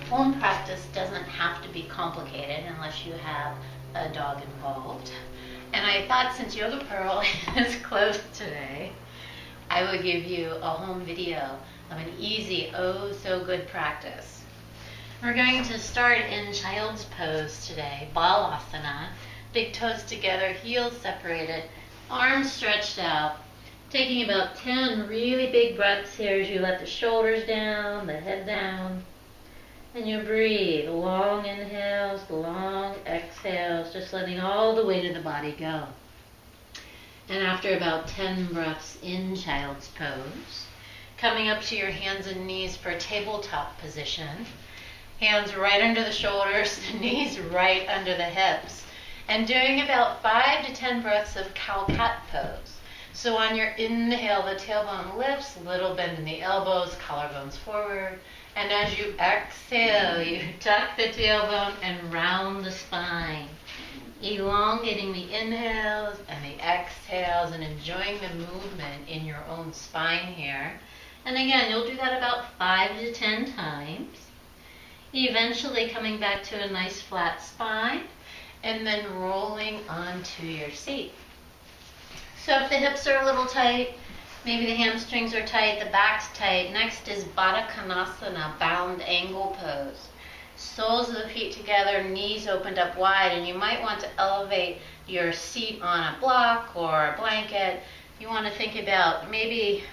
home practice doesn't have to be complicated unless you have a dog involved. And I thought since Yoga Pearl is closed today, I would give you a home video of an easy, oh so good practice. We're going to start in child's pose today, Balasana. Big toes together, heels separated, arms stretched out. Taking about 10 really big breaths here as you let the shoulders down, the head down. And you breathe, long inhales, long exhales, just letting all the weight of the body go. And after about 10 breaths in child's pose, coming up to your hands and knees for tabletop position. Hands right under the shoulders, the knees right under the hips. And doing about 5 to 10 breaths of cow-cat pose. So on your inhale, the tailbone lifts, little bend in the elbows, collarbones forward. And as you exhale, you tuck the tailbone and round the spine. Elongating the inhales and the exhales and enjoying the movement in your own spine here. And again, you'll do that about 5 to 10 times. Eventually coming back to a nice flat spine and then rolling onto your seat. So if the hips are a little tight, maybe the hamstrings are tight, the back's tight. Next is Bhujangasana, bound angle pose. Soles of the feet together, knees opened up wide, and you might want to elevate your seat on a block or a blanket. You want to think about maybe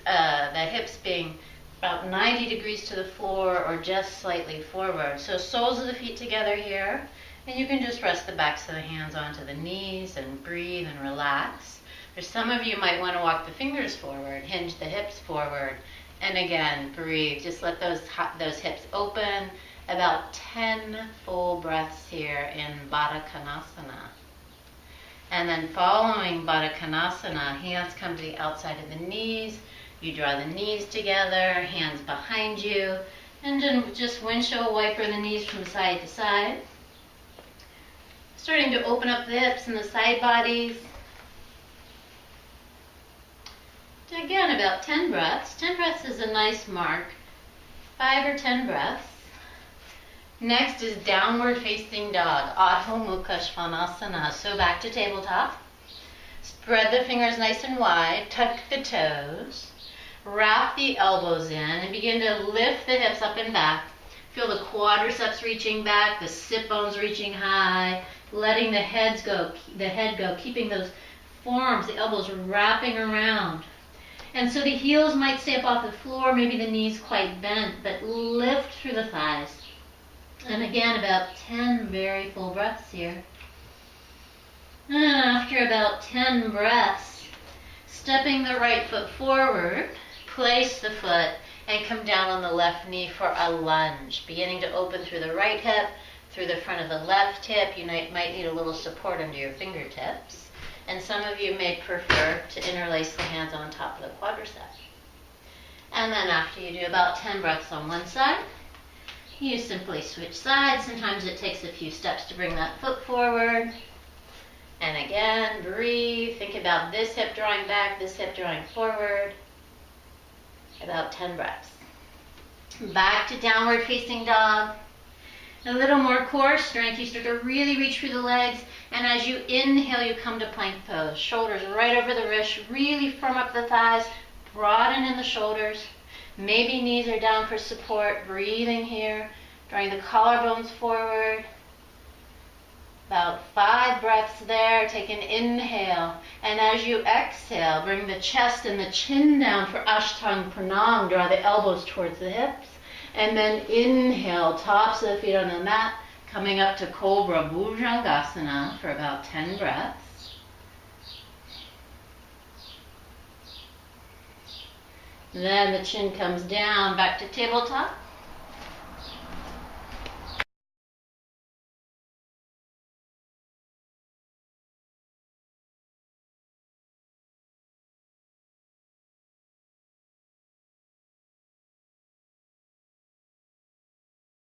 the hips being about 90 degrees to the floor or just slightly forward. So soles of the feet together here. And you can just rest the backs of the hands onto the knees and breathe and relax. For some of you might want to walk the fingers forward, hinge the hips forward, and again, breathe. Just let those hips open. About 10 full breaths here in Bhujangasana. And then following Bhujangasana, hands come to the outside of the knees. You draw the knees together, hands behind you, and then just windshield wiper the knees from side to side. Starting to open up the hips and the side bodies. Again, about 10 breaths. 10 breaths is a nice mark. 5 or 10 breaths. Next is downward facing dog, Adho Mukha Svanasana. So back to tabletop. Spread the fingers nice and wide, tuck the toes, wrap the elbows in, and begin to lift the hips up and back. Feel the quadriceps reaching back, the sit bones reaching high, letting the head go, keeping those forearms, the elbows wrapping around. And so the heels might stay up off the floor, maybe the knees quite bent, but lift through the thighs. And again, about 10 very full breaths here. And after about 10 breaths, stepping the right foot forward, place the foot and come down on the left knee for a lunge. Beginning to open through the right hip, through the front of the left hip. You might need a little support under your fingertips. And some of you may prefer to interlace the hands on top of the quadriceps. And then after you do about 10 breaths on one side, you simply switch sides. Sometimes it takes a few steps to bring that foot forward. And again, breathe. Think about this hip drawing back, this hip drawing forward. About 10 breaths. Back to downward facing dog. A little more core strength. You start to really reach through the legs. And as you inhale, you come to plank pose. Shoulders right over the wrists. Really firm up the thighs. Broaden in the shoulders. Maybe knees are down for support. Breathing here. Drawing the collarbones forward. About 5 breaths there. Take an inhale. And as you exhale, bring the chest and the chin down for Ashtanga Pranam. Draw the elbows towards the hips. And then inhale, tops of the feet on the mat. Coming up to Cobra, Bhujangasana for about 10 breaths. Then the chin comes down, back to tabletop.